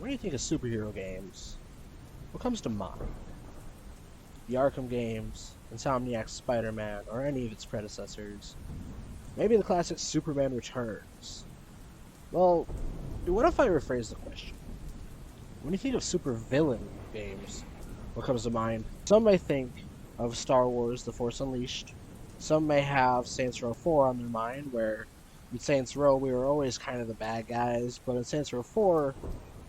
When you think of superhero games, what comes to mind? The Arkham games, Insomniac's Spider-Man, or any of its predecessors? Maybe the classic Superman Returns? Well, what if I rephrase the question? When you think of supervillain games, what comes to mind? Some may think of Star Wars The Force Unleashed. Some may have Saints Row 4 on their mind, where in Saints Row we were always kind of the bad guys, but in Saints Row 4,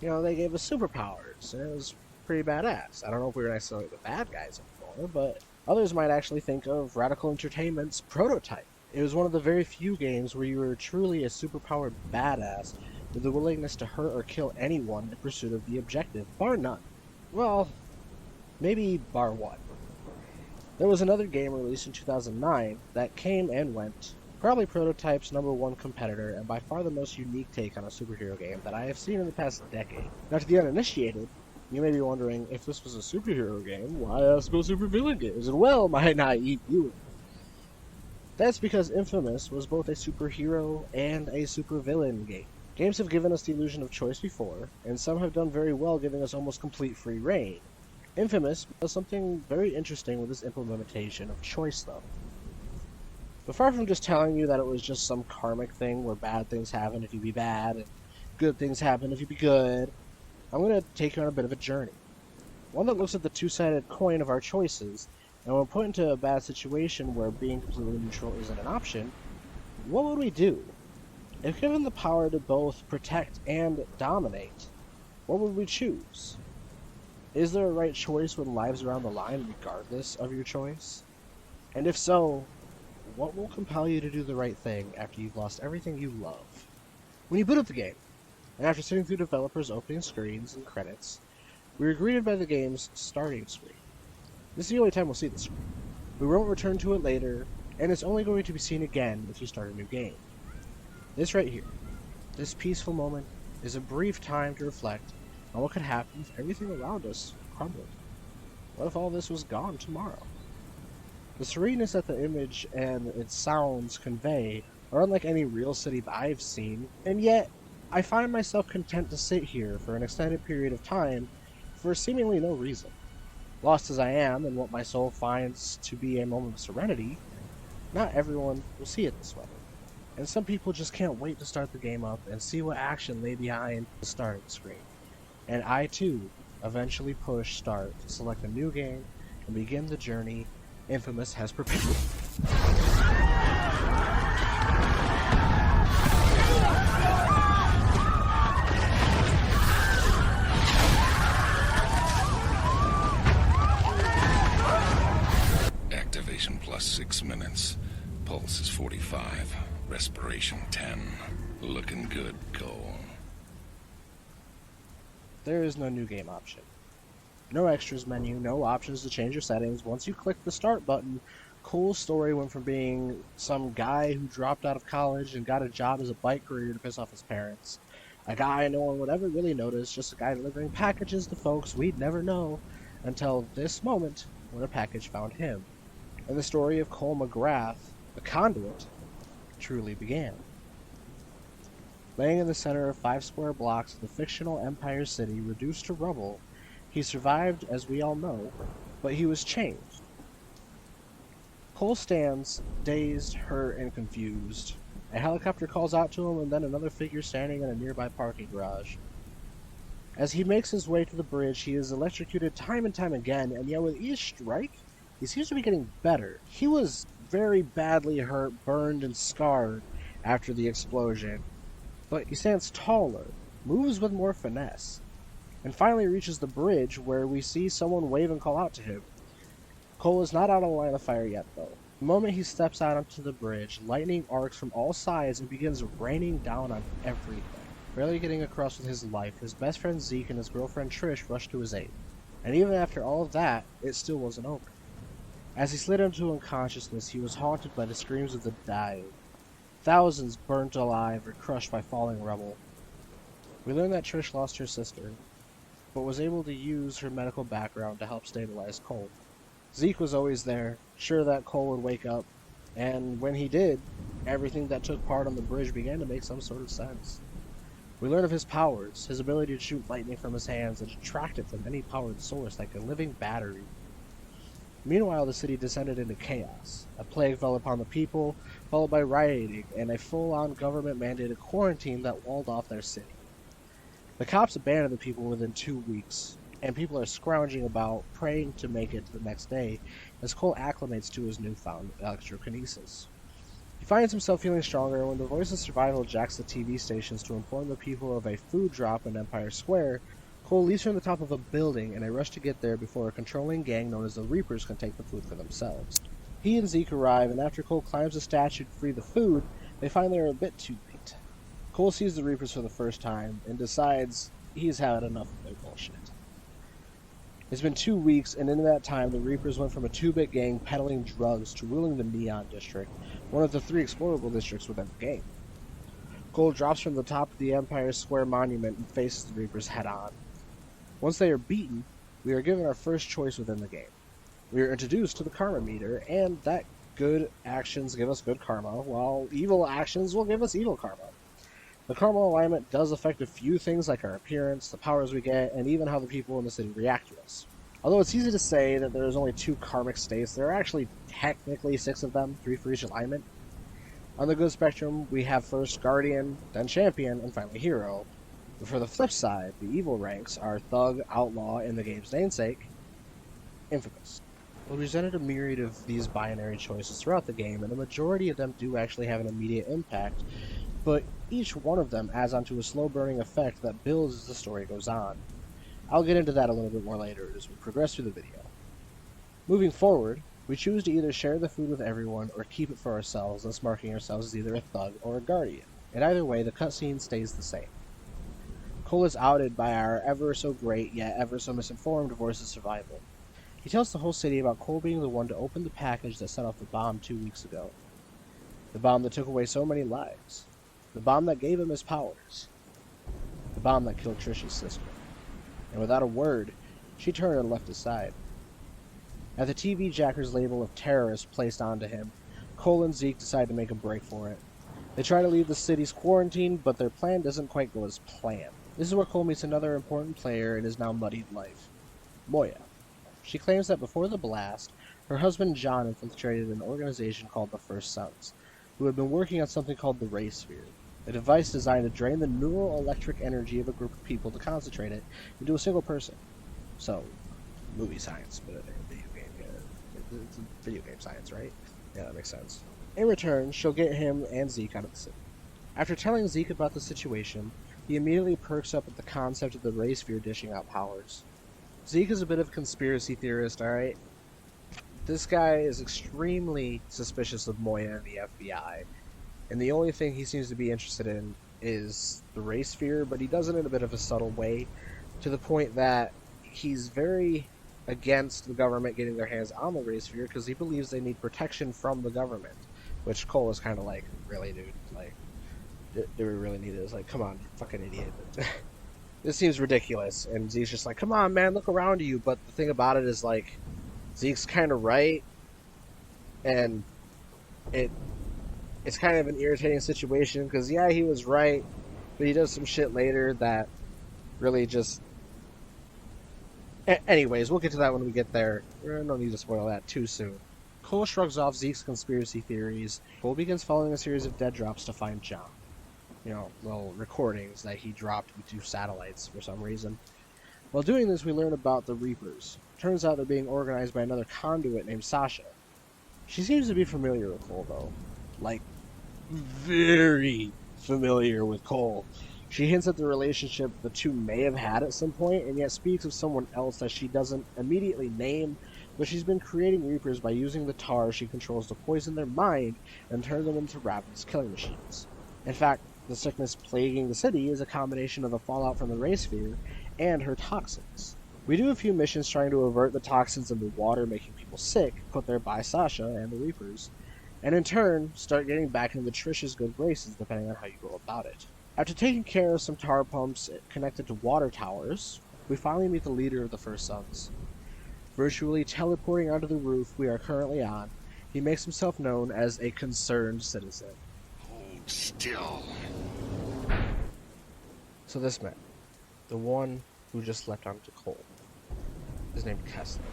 they gave us superpowers, and it was pretty badass. I don't know if we were necessarily the bad guys anymore, but others might actually think of Radical Entertainment's Prototype. It was one of the very few games where you were truly a superpowered badass with the willingness to hurt or kill anyone in pursuit of the objective, bar none. Well, maybe bar one. There was another game released in 2009 that came and went, probably Prototype's #1 competitor and by far the most unique take on a superhero game that I have seen in the past decade. Now, to the uninitiated, you may be wondering, if this was a superhero game, why ask about supervillain games? And well, my naive viewer. That's because InFAMOUS was both a superhero and a supervillain game. Games have given us the illusion of choice before, and some have done very well giving us almost complete free reign. InFAMOUS does something very interesting with this implementation of choice, though. But far from just telling you that it was just some karmic thing where bad things happen if you be bad, and good things happen if you be good, I'm going to take you on a bit of a journey. One that looks at the two-sided coin of our choices, and when put into a bad situation where being completely neutral isn't an option, what would we do? If given the power to both protect and dominate, what would we choose? Is there a right choice when lives are on the line regardless of your choice? And if so, what will compel you to do the right thing after you've lost everything you love? When you boot up the game, and after sitting through developers' opening screens and credits, we are greeted by the game's starting screen. This is the only time we'll see the screen. We won't return to it later, and it's only going to be seen again if you start a new game. This right here, this peaceful moment, is a brief time to reflect on what could happen if everything around us crumbled. What if all this was gone tomorrow? The sereneness that the image and its sounds convey are unlike any real city I've seen, and yet I find myself content to sit here for an extended period of time for seemingly no reason. Lost as I am in what my soul finds to be a moment of serenity, not everyone will see it this way. And some people just can't wait to start the game up and see what action lay behind the starting screen. And I too eventually push start to select a new game and begin the journey InFAMOUS has prepared. Activation plus 6 minutes. Pulse is 45. Respiration 10. Looking good, Cole. There is no new game option. No extras menu, no options to change your settings. Once you click the start button, Cole's story went from being some guy who dropped out of college and got a job as a bike courier to piss off his parents. A guy no one would ever really notice, just a guy delivering packages to folks we'd never know until this moment when a package found him. And the story of Cole MacGrath, the conduit, truly began. Laying in the center of 5 square blocks of the fictional Empire City reduced to rubble, he survived, as we all know, but he was changed. Cole stands, dazed, hurt, and confused. A helicopter calls out to him, and then another figure standing in a nearby parking garage. As he makes his way to the bridge, he is electrocuted time and time again, and yet with each strike, he seems to be getting better. He was very badly hurt, burned, and scarred after the explosion, but he stands taller, moves with more finesse, and finally reaches the bridge where we see someone wave and call out to him. Cole is not out of the line of fire yet, though. The moment he steps out onto the bridge, lightning arcs from all sides and begins raining down on everything. Barely getting across with his life, his best friend Zeke and his girlfriend Trish rush to his aid. And even after all of that, it still wasn't over. As he slid into unconsciousness, he was haunted by the screams of the dying. Thousands burnt alive or crushed by falling rubble. We learn that Trish lost her sister, but was able to use her medical background to help stabilize Cole. Zeke was always there, sure that Cole would wake up, and when he did, everything that took part on the bridge began to make some sort of sense. We learn of his powers, his ability to shoot lightning from his hands and attract it from any powered source like a living battery. Meanwhile, the city descended into chaos. A plague fell upon the people, followed by rioting and a full-on government-mandated quarantine that walled off their city. The cops abandoned the people within 2 weeks, and people are scrounging about, praying to make it to the next day, as Cole acclimates to his newfound electrokinesis. He finds himself feeling stronger when the Voice of Survival jacks the TV stations to inform the people of a food drop in Empire Square. Cole leaps from the top of a building in a rush to get there before a controlling gang known as the Reapers can take the food for themselves. He and Zeke arrive, and after Cole climbs a statue to free the food, they find they are a bit too late. Cole sees the Reapers for the first time and decides he's had enough of their bullshit. It's been 2 weeks, and in that time, the Reapers went from a 2-bit gang peddling drugs to ruling the Neon District, one of the 3 explorable districts within the game. Cole drops from the top of the Empire Square monument and faces the Reapers head-on. Once they are beaten, we are given our first choice within the game. We are introduced to the karma meter, and that good actions give us good karma, while evil actions will give us evil karma. The karma alignment does affect a few things like our appearance, the powers we get, and even how the people in the city react to us. Although it's easy to say that there's only 2 karmic states, there are actually technically 6 of them, 3 for each alignment. On the good spectrum, we have first Guardian, then Champion, and finally Hero. But for the flip side, the evil ranks are Thug, Outlaw, and the game's namesake, Infamous. We presented a myriad of these binary choices throughout the game, and the majority of them do actually have an immediate impact, but each one of them adds onto a slow-burning effect that builds as the story goes on. I'll get into that a little bit more later as we progress through the video. Moving forward, we choose to either share the food with everyone or keep it for ourselves, thus marking ourselves as either a Thug or a Guardian, and either way the cutscene stays the same. Cole is outed by our ever-so-great yet ever-so-misinformed Voice of Survival. He tells the whole city about Cole being the one to open the package that set off the bomb 2 weeks ago. The bomb that took away so many lives. The bomb that gave him his powers. The bomb that killed Trish's sister. And without a word, she turned and left his side. At the TV jacker's label of terrorist placed onto him, Cole and Zeke decide to make a break for it. They try to leave the city's quarantine, but their plan doesn't quite go as planned. This is where Cole meets another important player in his now muddied life, Moya. She claims that before the blast, her husband John infiltrated an organization called the First Sons, who had been working on something called the Ray Sphere, a device designed to drain the neural electric energy of a group of people to concentrate it into a single person. So, movie science, but it's video game science, right? Yeah, that makes sense. In return, she'll get him and Zeke out of the city. After telling Zeke about the situation, he immediately perks up at the concept of the Ray Sphere dishing out powers. Zeke is a bit of a conspiracy theorist, alright? This guy is extremely suspicious of Moya and the FBI, and the only thing he seems to be interested in is the Ray Sphere, but he does it in a bit of a subtle way, to the point that he's very against the government getting their hands on the Ray Sphere because he believes they need protection from the government, which Cole is kind of like, really, dude? Like, do we really need this? Like, come on, fucking idiot. This seems ridiculous, and Zeke's just like, come on, man, look around you, but the thing about it is, like, Zeke's kind of right, and it's kind of an irritating situation, because, yeah, he was right, but he does some shit later that really just... Anyways, we'll get to that when we get there. No need to spoil that too soon. Cole shrugs off Zeke's conspiracy theories. Cole begins following a series of dead drops to find John. You know, little recordings that he dropped into satellites for some reason. While doing this, we learn about the Reapers. Turns out they're being organized by another conduit named Sasha. She seems to be familiar with Cole, though. Like, very familiar with Cole. She hints at the relationship the two may have had at some point, and yet speaks of someone else that she doesn't immediately name, but she's been creating Reapers by using the tar she controls to poison their mind and turn them into ravenous killing machines. In fact, the sickness plaguing the city is a combination of the fallout from the Ray Sphere and her toxins. We do a few missions trying to avert the toxins in the water making people sick, put there by Sasha and the Reapers, and in turn, start getting back into Trish's good graces depending on how you go about it. After taking care of some tar pumps connected to water towers, we finally meet the leader of the First Sons. Virtually teleporting onto the roof we are currently on, he makes himself known as a concerned citizen. Hold still. So this man, the one who just leapt onto Cole, is named Kessler.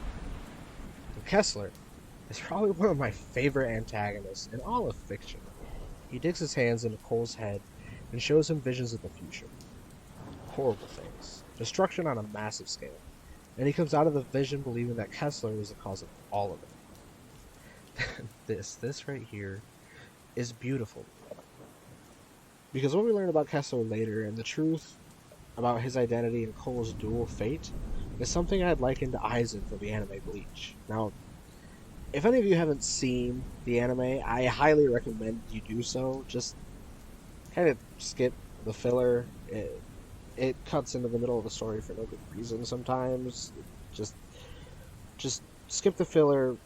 And Kessler is probably one of my favorite antagonists in all of fiction. He digs his hands into Cole's head and shows him visions of the future. Horrible things. Destruction on a massive scale. And he comes out of the vision believing that Kessler is the cause of all of it. This right here is beautiful. Because what we learn about Kessler later and the truth about his identity and Cole's dual fate is something I'd liken to Aizen from the anime Bleach. Now, if any of you haven't seen the anime, I highly recommend you do so. Just kind of skip the filler. It cuts into the middle of the story for no good reason sometimes. Just skip the filler,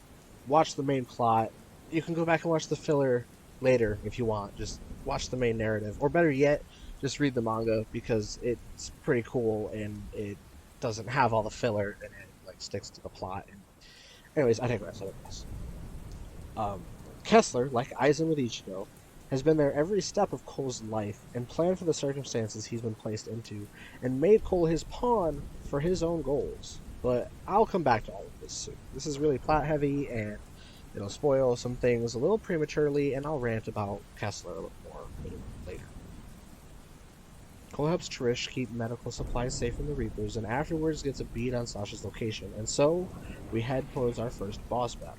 watch the main plot. You can go back and watch the filler later if you want. Just watch the main narrative. Or better yet, just read the manga because it's pretty cool and it doesn't have all the filler and it like sticks to the plot. Anyways, I digress. Kessler, like Aizen with Ichigo, has been there every step of Cole's life and planned for the circumstances he's been placed into and made Cole his pawn for his own goals. But I'll come back to all of this soon. This is really plot heavy and it'll spoil some things a little prematurely, and I'll rant about Kessler a little more later. Cole helps Trish keep medical supplies safe from the Reapers, and afterwards gets a bead on Sasha's location, and so we head towards our first boss battle.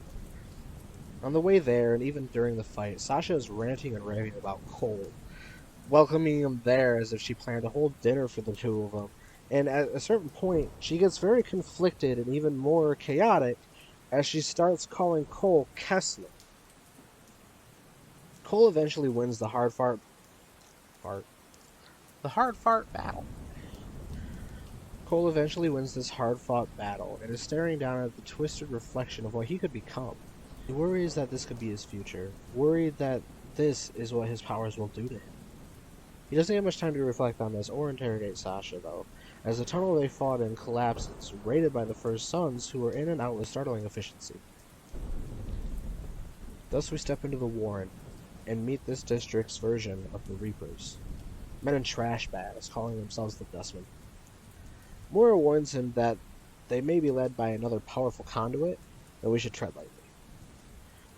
On the way there, and even during the fight, Sasha is ranting and raving about Cole, welcoming him there as if she planned a whole dinner for the two of them, and at a certain point, she gets very conflicted and even more chaotic as she starts calling Cole Kessler. Cole eventually wins the hard fart battle. Cole eventually wins this hard-fought battle and is staring down at the twisted reflection of what he could become. He worries that this could be his future, worried that this is what his powers will do to him. He doesn't have much time to reflect on this or interrogate Sasha, though, as the tunnel they fought in collapses, raided by the First Sons, who were in and out with startling efficiency. Thus we step into the Warren, and meet this district's version of the Reapers. Men in trash bags, calling themselves the Dustmen. Moira warns him that they may be led by another powerful conduit, and we should tread lightly.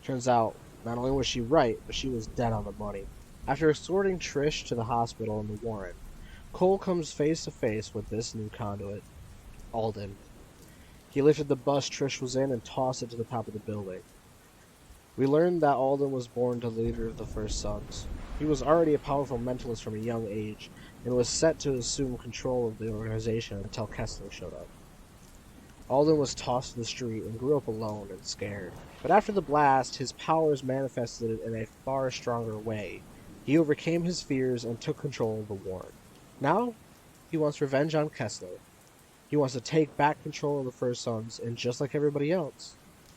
Turns out, not only was she right, but she was dead on the money. After escorting Trish to the hospital in the Warren, Cole comes face to face with this new conduit, Alden. He lifted the bus Trish was in and tossed it to the top of the building. We learned that Alden was born to the leader of the First Sons. He was already a powerful mentalist from a young age, and was set to assume control of the organization until Kessler showed up. Alden was tossed to the street and grew up alone and scared. But after the blast, his powers manifested in a far stronger way. He overcame his fears and took control of the Warren. Now, he wants revenge on Kessler. He wants to take back control of the First Sons, and just like everybody else,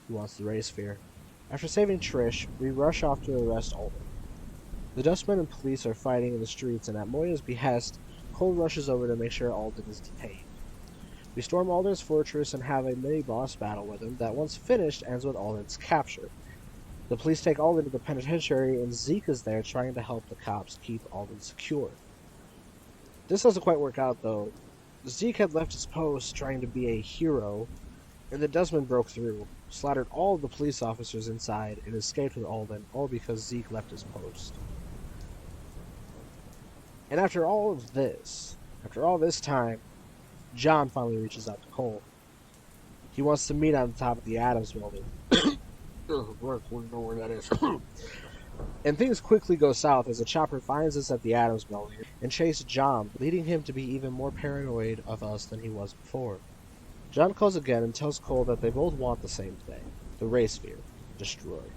he wants the Ray Sphere. After saving Trish, we rush off to arrest Alden. The Dustmen and police are fighting in the streets, and at Moya's behest, Cole rushes over to make sure Alden is detained. We storm Alden's fortress and have a mini-boss battle with him that, once finished, ends with Alden's capture. The police take Alden to the penitentiary, and Zeke is there trying to help the cops keep Alden secure. This doesn't quite work out, though. Zeke had left his post trying to be a hero, and the Dustmen broke through, slaughtered all of the police officers inside, and escaped with Alden, all because Zeke left his post. And after all this time, John finally reaches out to Cole. He wants to meet on the top of the Adams building. We know where that is. And things quickly go south as a chopper finds us at the Adams building and chases John, leading him to be even more paranoid of us than he was before. John calls again and tells Cole that they both want the same thing, the Ray Sphere, destroyed.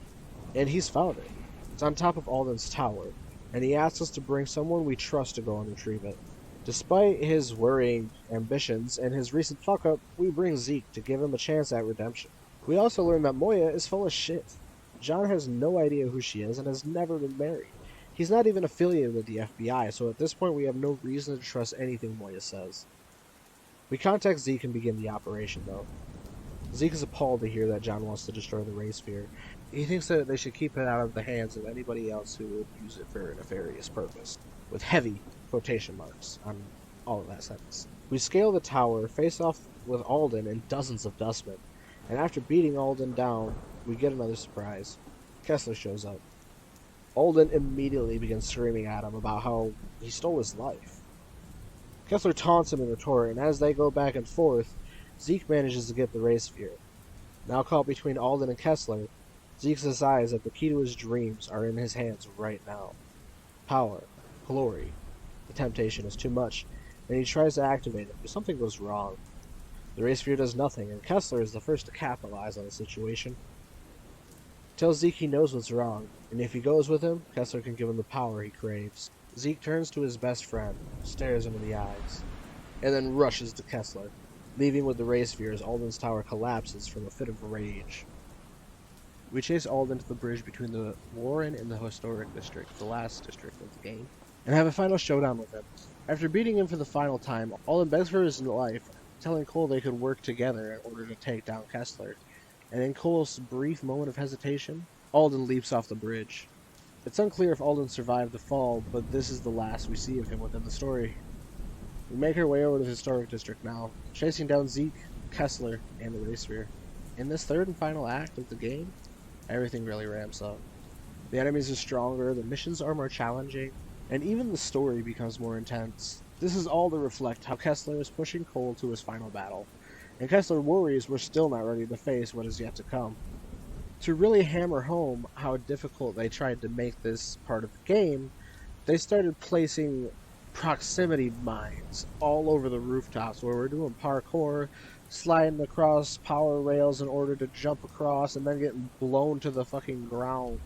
And he's found it. It's on top of Alden's tower, and he asks us to bring someone we trust to go and retrieve it. Despite his worrying ambitions and his recent fuck-up, we bring Zeke to give him a chance at redemption. We also learn that Moya is full of shit. John has no idea who she is and has never been married. He's not even affiliated with the FBI, so at this point we have no reason to trust anything Moya says. We contact Zeke and begin the operation, though. Zeke is appalled to hear that John wants to destroy the Ray Sphere. He thinks that they should keep it out of the hands of anybody else who would use it for a nefarious purpose, with heavy quotation marks on all of that sentence. We scale the tower, face off with Alden and dozens of Dustmen, and after beating Alden down, we get another surprise. Kessler shows up. Alden immediately begins screaming at him about how he stole his life. Kessler taunts him in retort, and as they go back and forth, Zeke manages to get the ray sphere. Now caught between Alden and Kessler, Zeke decides that the key to his dreams are in his hands right now. Power, glory. The temptation is too much, and he tries to activate it, but something goes wrong. The ray sphere does nothing, and Kessler is the first to capitalize on the situation. Tells Zeke he knows what's wrong, and if he goes with him, Kessler can give him the power he craves. Zeke turns to his best friend, stares him in the eyes, and then rushes to Kessler, leaving with the ray sphere as Alden's tower collapses from a fit of rage. We chase Alden to the bridge between the Warren and the Historic District, the last district of the game, and have a final showdown with him. After beating him for the final time, Alden begs for his life, telling Cole they could work together in order to take down Kessler. And in Cole's brief moment of hesitation, Alden leaps off the bridge. It's unclear if Alden survived the fall, but this is the last we see of him within the story. We make our way over to the Historic District now, chasing down Zeke, Kessler, and the ray sphere. In this third and final act of the game, everything really ramps up. The enemies are stronger, the missions are more challenging, and even the story becomes more intense. This is all to reflect how Kessler is pushing Cole to his final battle, and Kessler worries we're still not ready to face what is yet to come. To really hammer home how difficult they tried to make this part of the game, they started placing proximity mines all over the rooftops where we're doing parkour, sliding across power rails in order to jump across, and then getting blown to the fucking ground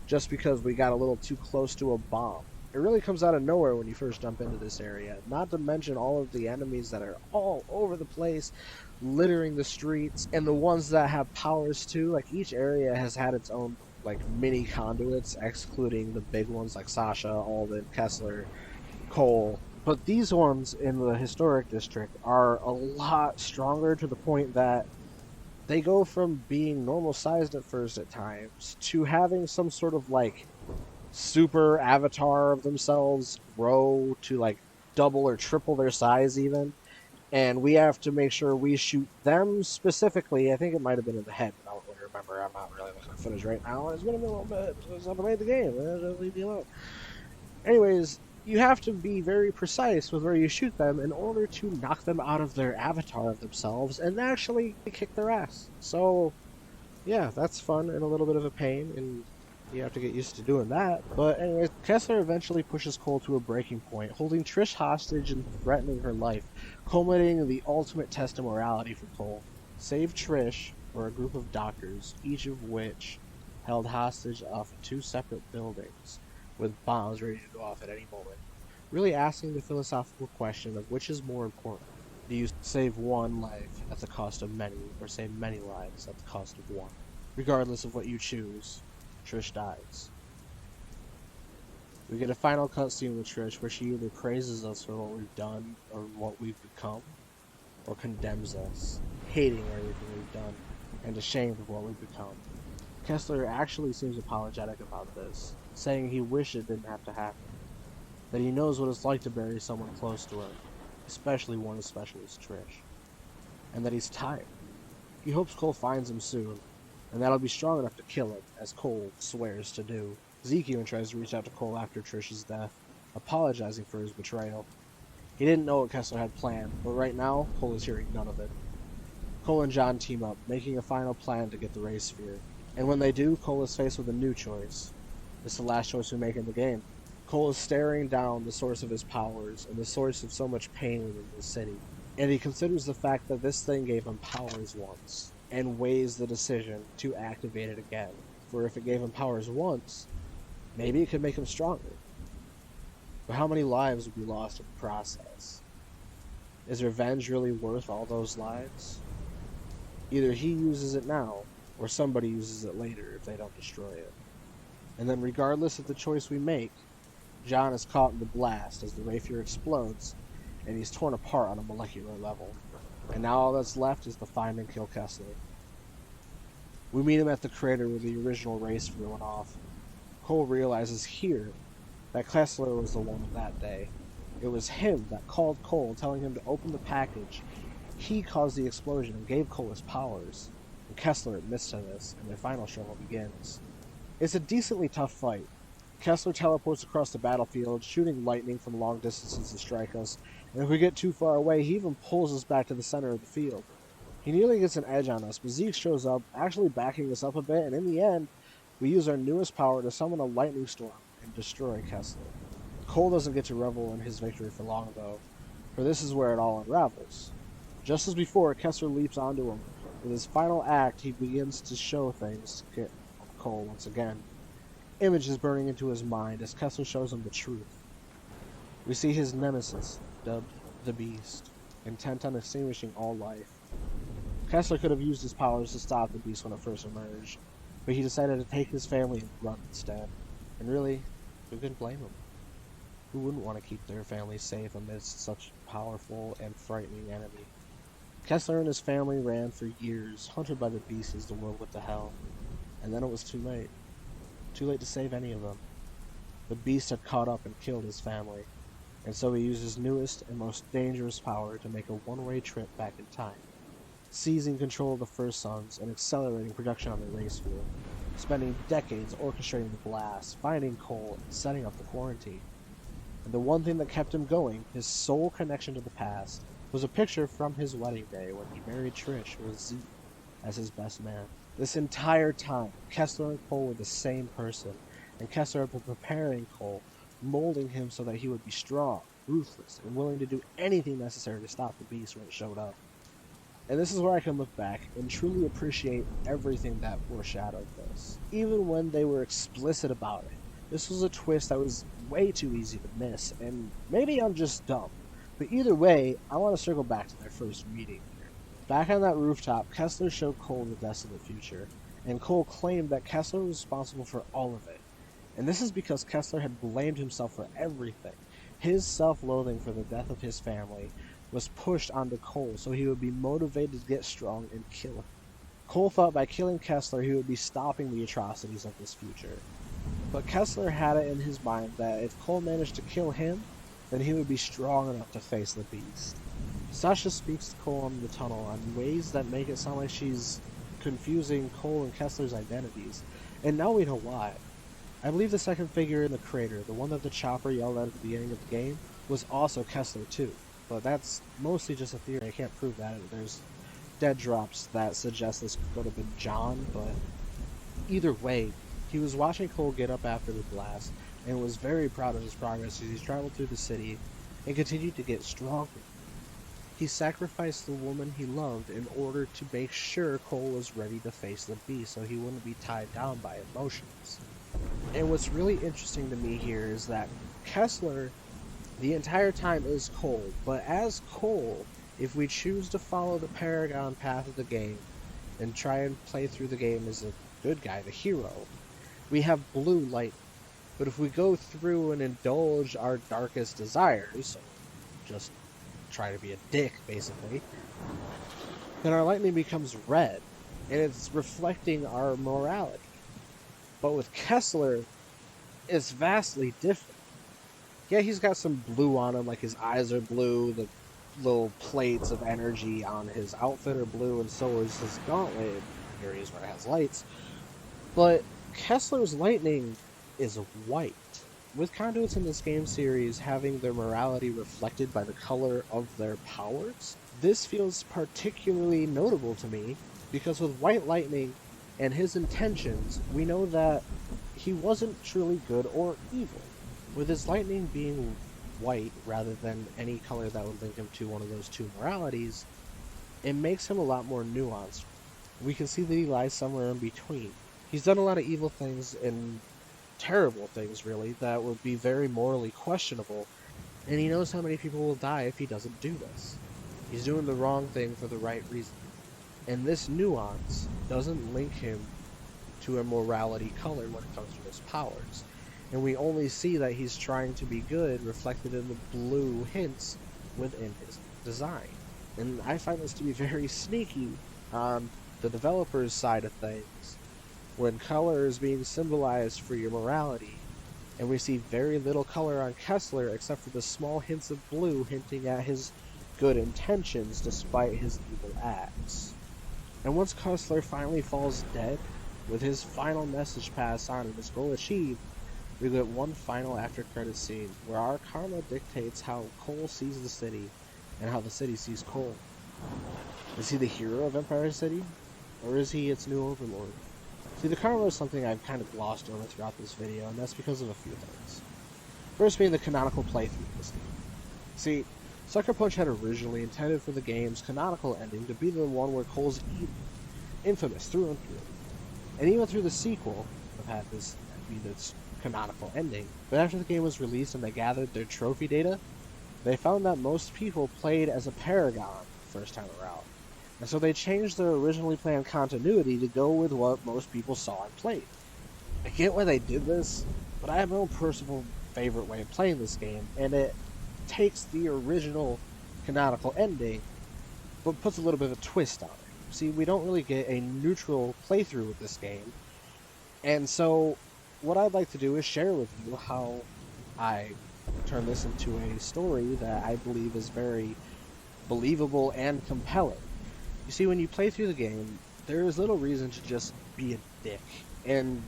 just because we got a little too close to a bomb. It really comes out of nowhere when you first jump into this area, not to mention all of the enemies that are all over the place, littering the streets, and the ones that have powers too. Like, each area has had its own like mini conduits, excluding the big ones like Sasha, Alden, Kessler, Cole. But these ones in the Historic District are a lot stronger, to the point that they go from being normal sized at first at times to having some sort of like super avatar of themselves grow to like double or triple their size even. And we have to make sure we shoot them specifically. I think it might have been in the head, but I don't really remember. I'm not really looking at footage right now. It's been a little bit since I played the game. Just leave me alone. Anyways, you have to be very precise with where you shoot them in order to knock them out of their avatar of themselves and actually kick their ass. So, yeah, that's fun and a little bit of a pain, and you have to get used to doing that. But anyways, Kessler eventually pushes Cole to a breaking point, holding Trish hostage and threatening her life, culminating in the ultimate test of morality for Cole. Save Trish, or a group of doctors, each of which held hostage off 2 separate buildings, with bombs ready to go off at any moment. Really asking the philosophical question of which is more important. Do you save one life at the cost of many, or save many lives at the cost of one? Regardless of what you choose, Trish dies. We get a final cutscene with Trish where she either praises us for what we've done or what we've become, or condemns us, hating everything we've done and ashamed of what we've become. Kessler actually seems apologetic about this, saying he wished it didn't have to happen, that he knows what it's like to bury someone close to him, especially one as special as Trish, and that he's tired. He hopes Cole finds him soon, and that'll be strong enough to kill him, as Cole swears to do. Zeke even tries to reach out to Cole after Trish's death, apologizing for his betrayal. He didn't know what Kessler had planned, but right now, Cole is hearing none of it. Cole and John team up, making a final plan to get the ray sphere. And when they do, Cole is faced with a new choice. It's the last choice we make in the game. Cole is staring down the source of his powers, and the source of so much pain within the city. And he considers the fact that this thing gave him powers once, and weighs the decision to activate it again. For if it gave him powers once, maybe it could make him stronger. But how many lives would be lost in the process? Is revenge really worth all those lives? Either he uses it now, or somebody uses it later if they don't destroy it. And then regardless of the choice we make, John is caught in the blast as the Rayfier explodes, and he's torn apart on a molecular level. And now all that's left is to find and kill Kessler. We meet him at the crater where the original race went off. Cole realizes here that Kessler was the one that day, It was him that called Cole, telling him to open the package. He caused the explosion and gave Cole his powers, and Kessler admits to this, and their final struggle begins. It's a decently tough fight. Kessler teleports across the battlefield, shooting lightning from long distances to strike us, and if we get too far away, he even pulls us back to the center of the field. He nearly gets an edge on us, but Zeke shows up, actually backing us up a bit, and in the end, we use our newest power to summon a lightning storm and destroy Kessler. Cole doesn't get to revel in his victory for long, though, for this is where it all unravels. Just as before, Kessler leaps onto him. With his final act, he begins to show things to Cole once again. Images burning into his mind as Kessler shows him the truth. We see his nemesis, dubbed the Beast, intent on extinguishing all life. Kessler could have used his powers to stop the Beast when it first emerged, but he decided to take his family and run instead. And really, who can blame him? Who wouldn't want to keep their family safe amidst such a powerful and frightening enemy? Kessler and his family ran for years, hunted by the Beast as the world went to hell. And then it was too late. Too late to save any of them. The Beast had caught up and killed his family, and so he used his newest and most dangerous power to make a one-way trip back in time, seizing control of the First Sons and accelerating production on the race field, spending decades orchestrating the blast, finding Cole, and setting up the quarantine. And the one thing that kept him going, his sole connection to the past, was a picture from his wedding day when he married Trish with Zeke as his best man. This entire time, Kessler and Cole were the same person, and Kessler had been preparing Cole, molding him so that he would be strong, ruthless, and willing to do anything necessary to stop the Beast when it showed up. And this is where I can look back and truly appreciate everything that foreshadowed this. Even when they were explicit about it, this was a twist that was way too easy to miss, and maybe I'm just dumb. But either way, I want to circle back to their first meeting. Back on that rooftop, Kessler showed Cole the desolate future, and Cole claimed that Kessler was responsible for all of it. And this is because Kessler had blamed himself for everything. His self-loathing for the death of his family was pushed onto Cole so he would be motivated to get strong and kill him. Cole thought by killing Kessler he would be stopping the atrocities of this future. But Kessler had it in his mind that if Cole managed to kill him, then he would be strong enough to face the Beast. Sasha speaks to Cole in the tunnel on ways that make it sound like she's confusing Cole and Kessler's identities, and now we know why. I believe the second figure in the crater, the one that the chopper yelled at the beginning of the game, was also Kessler too, but that's mostly just a theory. I can't prove that. There's dead drops that suggest this could have been John, but either way, he was watching Cole get up after the blast, and was very proud of his progress as he traveled through the city and continued to get stronger. He sacrificed the woman he loved in order to make sure Cole was ready to face the Beast so he wouldn't be tied down by emotions. And what's really interesting to me here is that Kessler, the entire time, is Cole, but as Cole, if we choose to follow the Paragon path of the game and try and play through the game as a good guy, the hero, we have blue light. But if we go through and indulge our darkest desires, just try to be a dick, basically, then our lightning becomes red, and it's reflecting our morality. But with Kessler, it's vastly different. Yeah, he's got some blue on him, like his eyes are blue, the little plates of energy on his outfit are blue, and so is his gauntlet, areas where it has lights. But Kessler's lightning is white. With conduits in this game series having their morality reflected by the color of their powers, this feels particularly notable to me, because with White Lightning and his intentions, we know that he wasn't truly good or evil. With his lightning being white rather than any color that would link him to one of those two moralities, it makes him a lot more nuanced. We can see that he lies somewhere in between. He's done a lot of evil things and terrible things, really, that would be very morally questionable, and he knows how many people will die if he doesn't do this. He's doing the wrong thing for the right reason. And this nuance doesn't link him to a morality color when it comes to his powers. And we only see that he's trying to be good reflected in the blue hints within his design. And I find this to be very sneaky on the developer's side of things. When color is being symbolized for your morality, and we see very little color on Kessler except for the small hints of blue hinting at his good intentions despite his evil acts. And once Kessler finally falls dead, with his final message passed on and his goal achieved, we get one final after-credits scene where our karma dictates how Cole sees the city and how the city sees Cole. Is he the hero of Empire City, or is he its new overlord? See, the karma is something I've kind of glossed over throughout this video, and that's because of a few things. First being the canonical playthrough of this game. See, Sucker Punch had originally intended for the game's canonical ending to be the one where Cole's evil, infamous through and through. And even through the sequel, have had this be its canonical ending. But after the game was released and they gathered their trophy data, they found that most people played as a Paragon the first time around. And so they changed their originally planned continuity to go with what most people saw and played. I get why they did this, but I have my own personal favorite way of playing this game, and it takes the original canonical ending, but puts a little bit of a twist on it. See, we don't really get a neutral playthrough with this game, and so what I'd like to do is share with you how I turn this into a story that I believe is very believable and compelling. You see, when you play through the game, there is little reason to just be a dick. And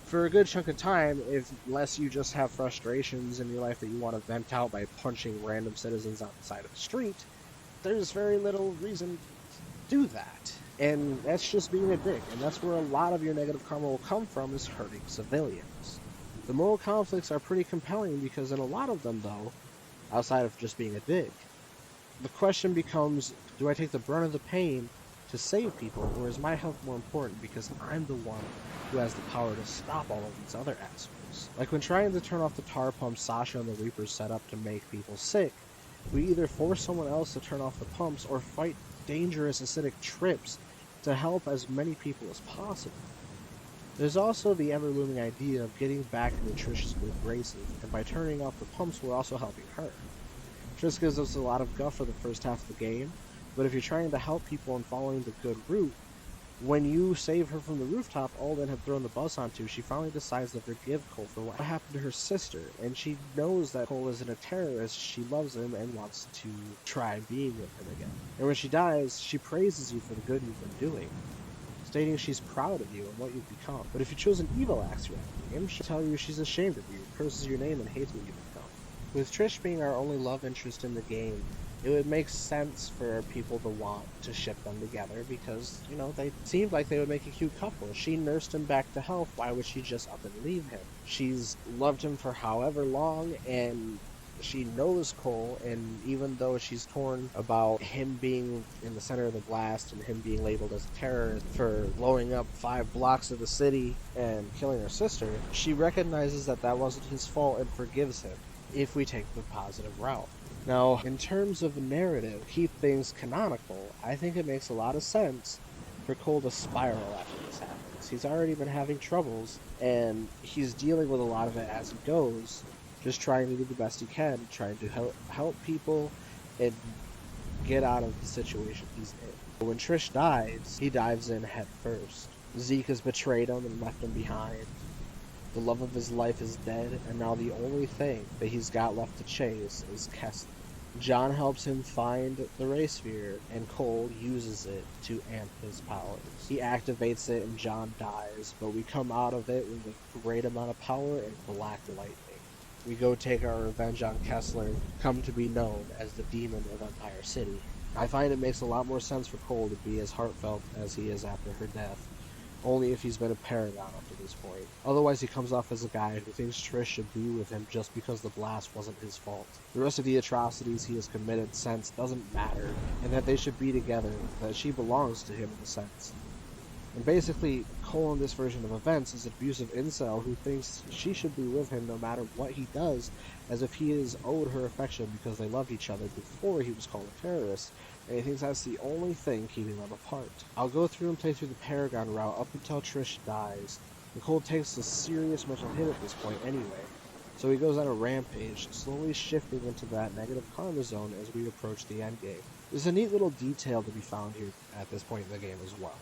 for a good chunk of time, unless you just have frustrations in your life that you want to vent out by punching random citizens on the side of the street, there's very little reason to do that. And that's just being a dick. And that's where a lot of your negative karma will come from, is hurting civilians. The moral conflicts are pretty compelling because in a lot of them, though, outside of just being a dick, the question becomes, do I take the brunt of the pain to save people, or is my health more important because I'm the one who has the power to stop all of these other assholes? Like when trying to turn off the tar pumps Sasha and the Reapers set up to make people sick, we either force someone else to turn off the pumps or fight dangerous acidic trips to help as many people as possible. There's also the ever-looming idea of getting back into Trish's good graces, and by turning off the pumps we're also helping her. Trish gives us a lot of guff for the first half of the game, but if you're trying to help people and following the good route, when you save her from the rooftop Alden had thrown the bus onto, she finally decides to forgive Cole for what happened to her sister, and she knows that Cole isn't a terrorist, she loves him and wants to try being with him again. And when she dies, she praises you for the good you've been doing, stating she's proud of you and what you've become. But if you chose an evil axe throughout the game, she'll tell you she's ashamed of you, curses your name, and hates what you've become. With Trish being our only love interest in the game, it would make sense for people to want to ship them together because, you know, they seemed like they would make a cute couple. She nursed him back to health, why would she just up and leave him? She's loved him for however long, and she knows Cole, and even though she's torn about him being in the center of the blast and him being labeled as a terrorist for blowing up 5 blocks of the city and killing her sister, she recognizes that that wasn't his fault and forgives him if we take the positive route. Now, in terms of narrative, keep things canonical, I think it makes a lot of sense for Cole to spiral after this happens. He's already been having troubles, and he's dealing with a lot of it as he goes, just trying to do the best he can, trying to help people and get out of the situation he's in. When Trish dies, he dives in head first. Zeke has betrayed him and left him behind. The love of his life is dead, and now the only thing that he's got left to chase is Kessler. John helps him find the Ray Sphere, and Cole uses it to amp his powers. He activates it and John dies, but we come out of it with a great amount of power and black lightning. We go take our revenge on Kessler, come to be known as the Demon of Empire City. I find it makes a lot more sense for Cole to be as heartfelt as he is after her death, only if he's been a Paragon up to this point. Otherwise he comes off as a guy who thinks Trish should be with him just because the blast wasn't his fault. The rest of the atrocities he has committed since doesn't matter, and that they should be together, that she belongs to him in a sense. And basically, Cole in this version of events is an abusive incel who thinks she should be with him no matter what he does, as if he is owed her affection because they loved each other before he was called a terrorist, and he thinks that's the only thing keeping them apart. I'll go through and play through the Paragon route up until Trish dies, and Cole takes a serious mental hit at this point anyway, so he goes on a rampage, slowly shifting into that negative karma zone as we approach the endgame. There's a neat little detail to be found here at this point in the game as well.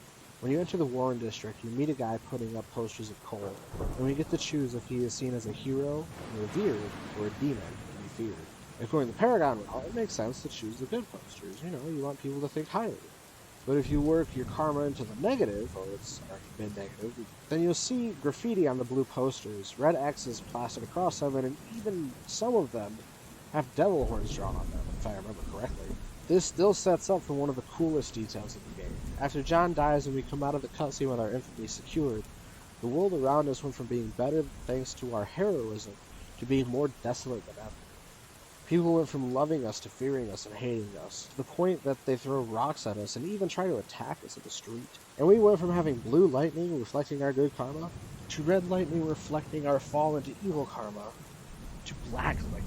When you enter the Warren District, you meet a guy putting up posters of Cole, and we get to choose if he is seen as a hero, revered, or a demon to be feared. If going the Paragon route, it makes sense to choose the good posters. You know, you want people to think highly. But if you work your karma into the negative, or it's already been negative, then you'll see graffiti on the blue posters, red X's plastered across them, and even some of them have devil horns drawn on them, if I remember correctly. This still sets up for one of the coolest details of the game. After John dies and we come out of the cutscene with our infamy secured, the world around us went from being better thanks to our heroism to being more desolate than ever. People went from loving us to fearing us and hating us, to the point that they throw rocks at us and even try to attack us in the street. And we went from having blue lightning reflecting our good karma, to red lightning reflecting our fall into evil karma, to black lightning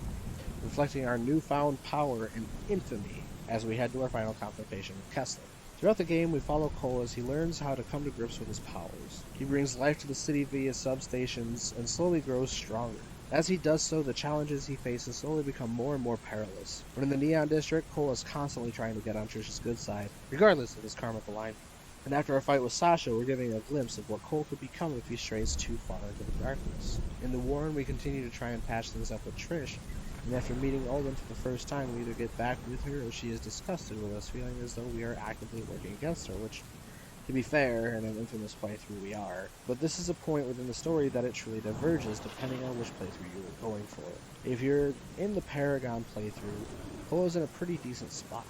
reflecting our newfound power and infamy as we head to our final confrontation with Kessler. Throughout the game, we follow Cole as he learns how to come to grips with his powers. He brings life to the city via substations and slowly grows stronger. As he does so, the challenges he faces slowly become more and more perilous. But in the Neon District, Cole is constantly trying to get on Trish's good side, regardless of his karmic alignment. And after our fight with Sasha, we're getting a glimpse of what Cole could become if he strays too far into the darkness. In the Warren, we continue to try and patch things up with Trish, and after meeting Alden for the first time, we either get back with her or she is disgusted with us, feeling as though we are actively working against her, which, to be fair, in an infamous playthrough we are. But this is a point within the story that it truly diverges depending on which playthrough you are going for. If you're in the Paragon playthrough, Cole is in a pretty decent spot.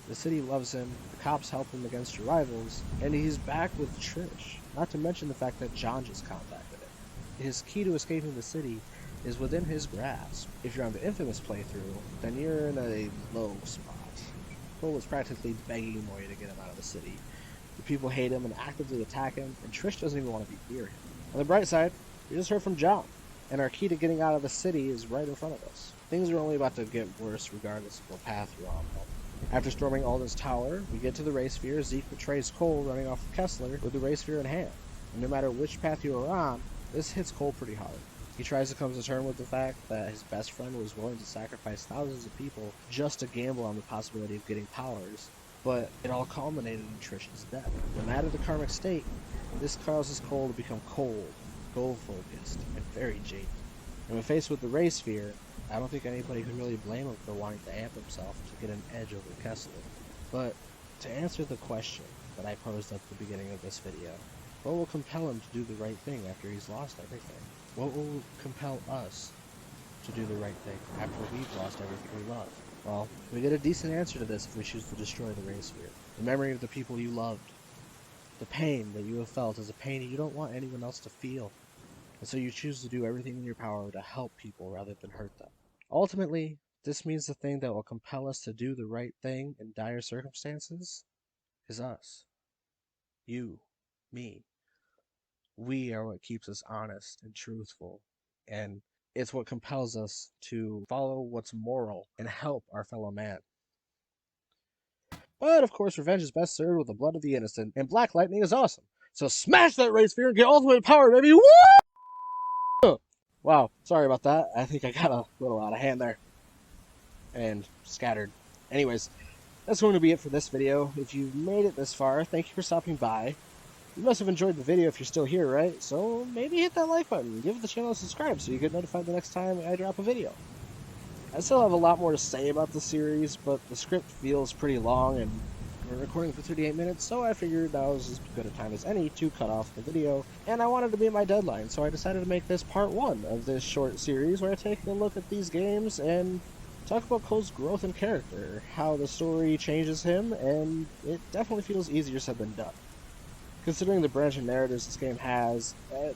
The city loves him, the cops help him against your rivals, and he's back with Trish, not to mention the fact that John just contacted him. His key to escaping the city is within his grasp. If you're on the infamous playthrough, then you're in a low spot. Cole is practically begging Moya to get him out of the city. The people hate him and actively attack him, and Trish doesn't even want to be near him. On the bright side, we just heard from John, and our key to getting out of the city is right in front of us. Things are only about to get worse regardless of what path you're on. After storming Alden's tower, we get to the Ray Sphere. Zeke betrays Cole running off of Kessler with the Ray Sphere in hand. And no matter which path you are on, this hits Cole pretty hard. He tries to come to terms with the fact that his best friend was willing to sacrifice thousands of people just to gamble on the possibility of getting powers, but it all culminated in Trish's death. No matter the karmic state, this causes Cole to become cold, goal-focused, and very jaded. And when faced with the Ray Sphere, I don't think anybody could really blame him for wanting to amp himself to get an edge over Kessler. But to answer the question that I posed at the beginning of this video, what will compel him to do the right thing after he's lost everything? What will compel us to do the right thing after we've lost everything we love? Well, we get a decent answer to this if we choose to destroy the Ray Sphere. The memory of the people you loved. The pain that you have felt is a pain you don't want anyone else to feel. And so you choose to do everything in your power to help people rather than hurt them. Ultimately, this means the thing that will compel us to do the right thing in dire circumstances is us. You. Me. We are what keeps us honest and truthful, and it's what compels us to follow what's moral and help our fellow man. But, of course, revenge is best served with the blood of the innocent, and Black Lightning is awesome. So smash that Ray Sphere and get ultimate power, baby! Woo! Wow, sorry about that. I think I got a little out of hand there. And scattered. Anyways, that's going to be it for this video. If you've made it this far, thank you for stopping by. You must have enjoyed the video if you're still here, right? So maybe hit that like button, give the channel a subscribe so you get notified the next time I drop a video. I still have a lot more to say about the series, but the script feels pretty long and we're recording for 38 minutes, so I figured that was as good a time as any to cut off the video, and I wanted to meet my deadline, so I decided to make this part 1 of this short series where I take a look at these games and talk about Cole's growth and character, how the story changes him, and it definitely feels easier said than done. Considering the branching narratives this game has, at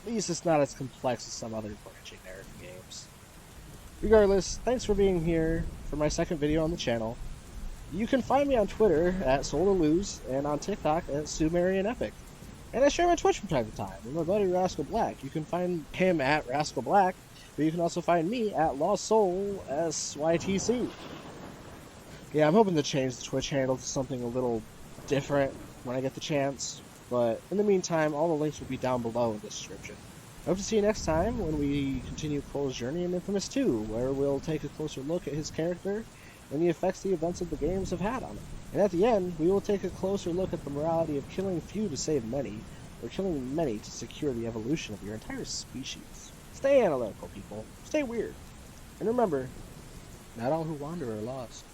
least it's not as complex as some other branching narrative games. Regardless, thanks for being here for my second video on the channel. You can find me on Twitter at SoulToLose and on TikTok at SumerianEpic. And I share my Twitch from time to time with my buddy Rascal Black. You can find him at Rascal Black, but you can also find me at LostSoulSYTC. Yeah, I'm hoping to change the Twitch handle to something a little different when I get the chance, but in the meantime, all the links will be down below in the description. I hope to see you next time when we continue Cole's journey in Infamous 2, where we'll take a closer look at his character and the effects the events of the games have had on him. And at the end, we will take a closer look at the morality of killing few to save many, or killing many to secure the evolution of your entire species. Stay analytical, people. Stay weird. And remember, not all who wander are lost.